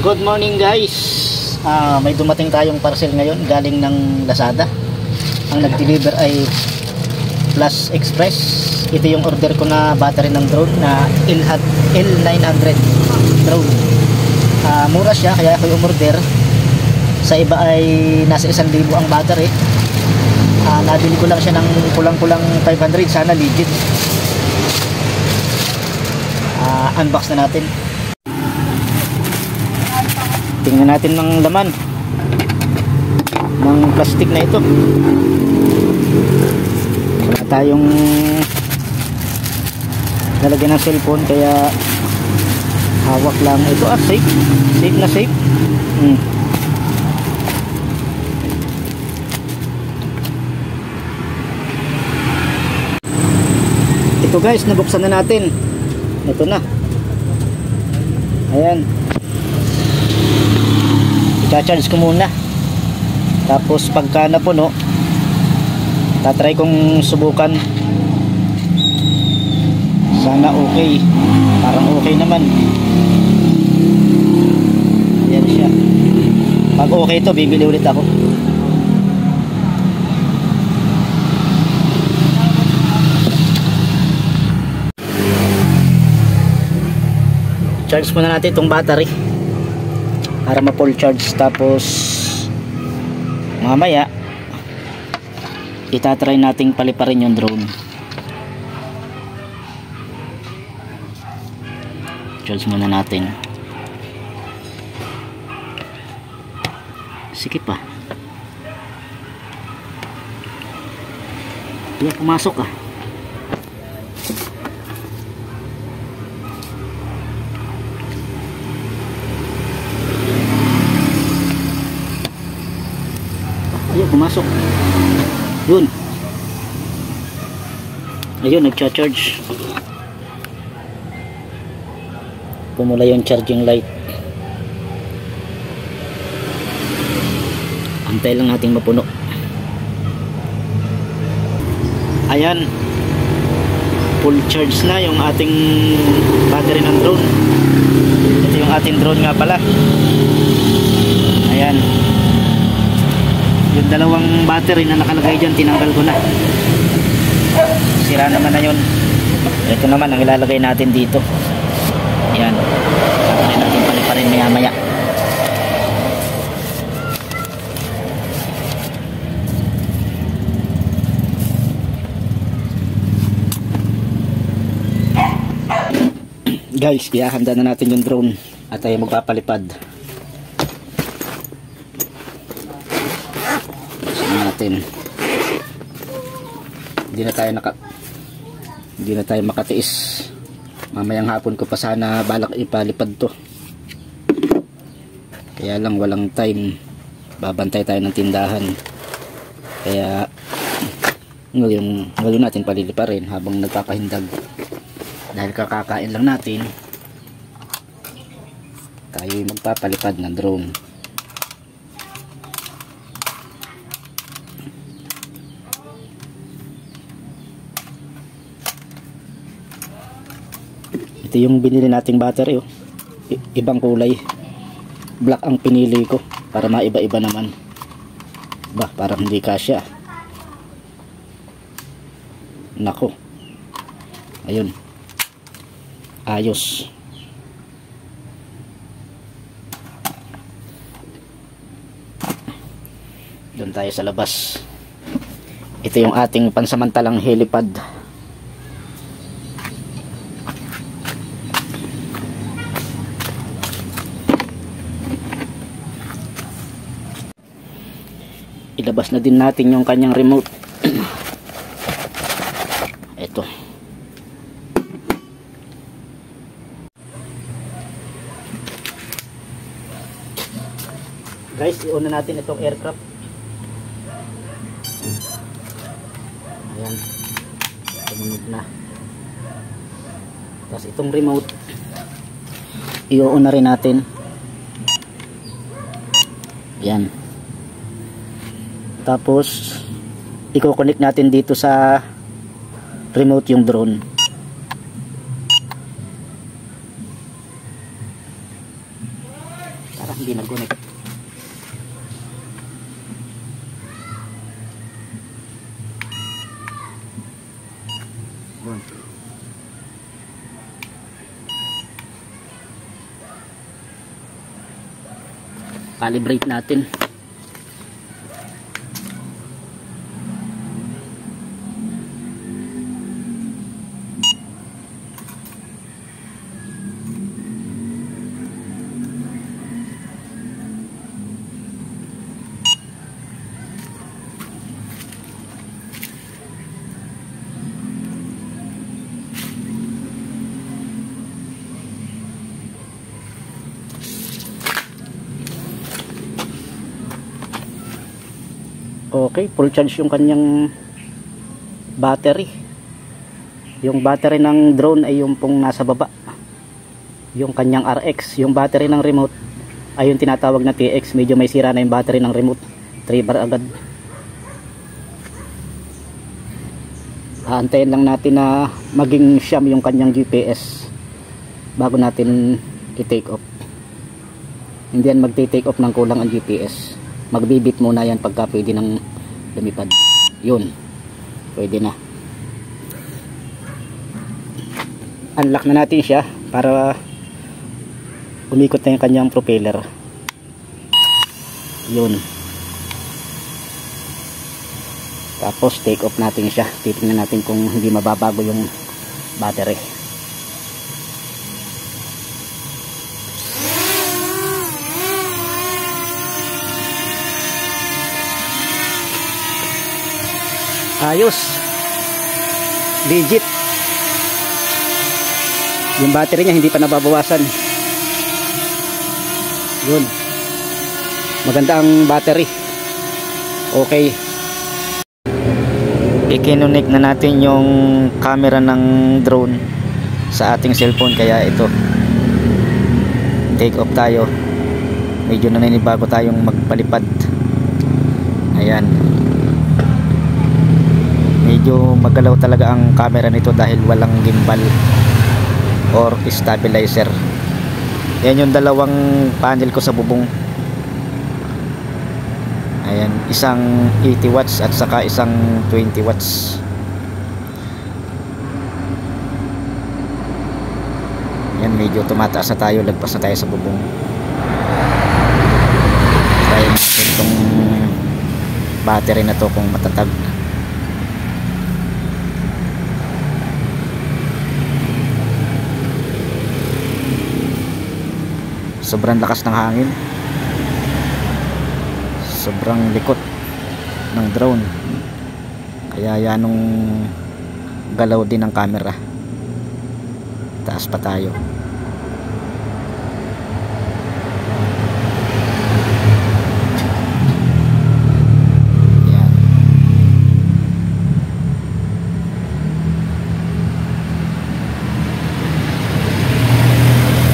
Good morning guys. May dumating tayong parcel ngayon galing ng Lazada. Ang nag-deliver ay Plus Express. Ito yung order ko na battery ng drone na L900 drone. Mura siya kaya ako yung order. Sa iba ay nasa 1,000 ang battery. Nabili ko lang siya ng kulang-kulang 500. Sana legit. Unbox na natin. Tingnan natin ng laman ng plastic na ito. Wala tayong lalagyan ng cellphone kaya hawak lang ito. Safe. Safe na safe. Ito guys, nabuksan na natin. Ito na. Ayan. I-charge ko muna. Tapos pagka napuno, tatry kong subukan. Sana okay. Parang okay naman. Ayan siya. Pag okay to, bibili ulit ako. Charge muna natin itong battery para ma-full charge, tapos mamaya itatry nating paliparin yung drone. Charge muna natin. Sige pa. Iya, pumasok ah. Ayun, pumasok. Yun. Ayun, nagcha-charge. Pumula yung charging light. Antay lang nating mapuno. Ayan. Full charge na yung ating battery ng drone. Ito yung ating drone nga pala. Ayan. Yung dalawang battery na nakalagay dyan, tinanggal ko na. Sira naman na yun. Ito naman ang ilalagay natin dito. Yan. Tatry natin paliparin maya maya. Guys, ihahanda na natin yung drone at tayo magpapalipad. Hindi na tayo makatiis. Mamayang hapon ko pa sana balak ipalipad to, kaya lang walang time. Babantay tayo ng tindahan, kaya ngayon natin paliliparin habang nagpapahindag. Dahil kakakain lang natin, tayo magpapalipad ng drone. Ito yung binili nating battery, oh. Ibang kulay. Black ang pinili ko para maiba-iba naman. Bah, parang hindi kasya. Nako. Ayun. Ayos. Doon tayo sa labas. Ito yung ating pansamantalang helipad. Ilabas na din natin yung kanyang remote. Ito. Guys, i-on na natin itong aircraft. Ayan. Tumunog na. Tapos itong remote, i-on na rin natin. Ayan. Tapos i-connect natin dito sa remote yung drone. hindi nag-connect. Calibrate natin. Okay, full charge yung kanyang battery. Yung battery ng drone ay yung pong nasa baba. Yung kanyang RX, yung battery ng remote ay yung tinatawag na TX. Medyo may sira na yung battery ng remote. 3 bar agad. Aantayin lang natin na maging siyam yung kanyang GPS bago natin i-take off. Hindi yan magti-take off ng kulang ang GPS. Magbibit muna yan pagka pwede nang lumipad. Yun, pwede na. Unlock na natin siya para umikot na yung kanyang propeller. Yun. Tapos take off natin siya. Titingnan natin kung hindi mababago yung battery. Ayos, legit. Yung battery niya hindi pa nababawasan. Yun, maganda ang battery. Okay, i-connect na natin yung camera ng drone sa ating cellphone. Kaya ito, take off tayo. Medyo naninibago tayong magpalipad. Ayan, medyo magalaw talaga ang camera nito dahil walang gimbal or stabilizer. Yan yung dalawang panel ko sa bubong. Ayan, isang 80 watts at saka isang 20 watts. Yan, medyo tumataas na tayo, lagpas na tayo sa bubong. Try natin itong battery na to kung matatag. Sobrang lakas ng hangin, sobrang likot ng drone, kaya yanong galaw din ng camera. Taas pa tayo. Yan.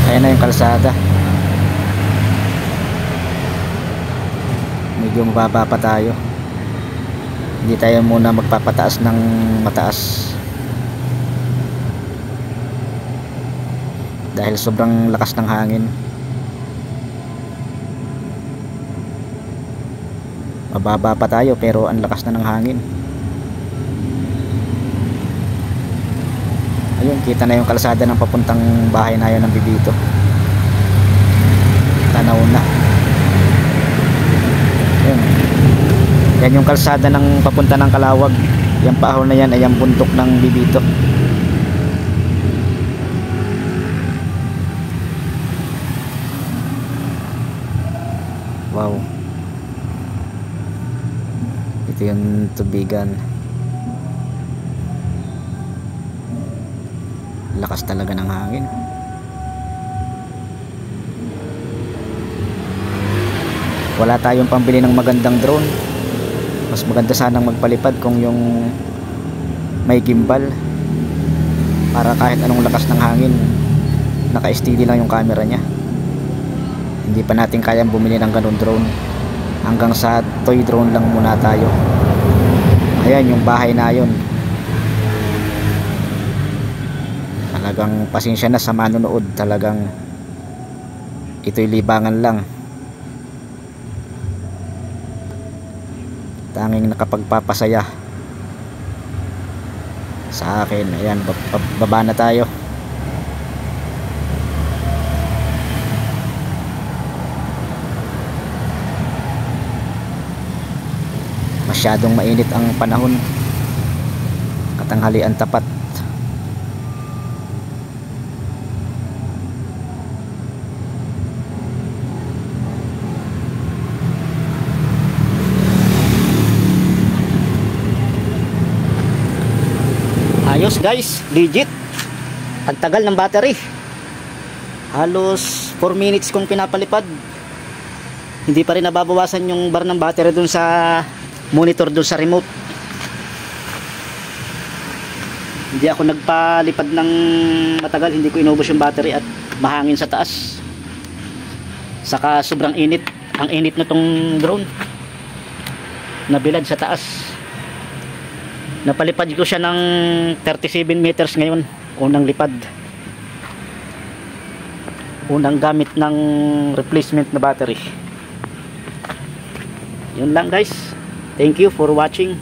Ayan na yung kalsada. Medyo mababa pa tayo. Hindi tayo muna magpapataas ng mataas dahil sobrang lakas ng hangin. Mababa pa tayo pero ang lakas na ng hangin. Ayun, kita na yung kalsada ng papuntang bahay na yun ng Bibito. Tanaw na. Yan yung kalsada ng papunta ng Calawag. Yung paahon na yan ay ang bundok ng Bibito. Wow, ito yung tubigan. Lakas talaga ng hangin. Wala tayong pambili ng magandang drone. Mas maganda sanang magpalipad kung yung may gimbal, para kahit anong lakas ng hangin naka-steady lang yung camera niya. Hindi pa natin kayang bumili ng ganun drone. Hanggang sa toy drone lang muna tayo. Ayan yung bahay na yun. Talagang pasensya na sa manonood. Talagang ito'y libangan lang. tanging nakapagpapasaya sa akin. Ayan, baba na tayo. Masyadong mainit ang panahon, katanghalian tapat. Ayos guys, legit. Ang tagal ng battery, halos 4 minutes kong pinapalipad, hindi pa rin nababawasan yung bar ng battery dun sa monitor, dun sa remote. Hindi ako nagpalipad ng matagal, hindi ko inubos yung battery at mahangin sa taas, saka sobrang init. Ang init na tong drone, nabilad sa taas. Napalipad ko siya ng 37 meters ngayon, unang lipad, unang gamit ng replacement na battery. Yun lang guys, thank you for watching.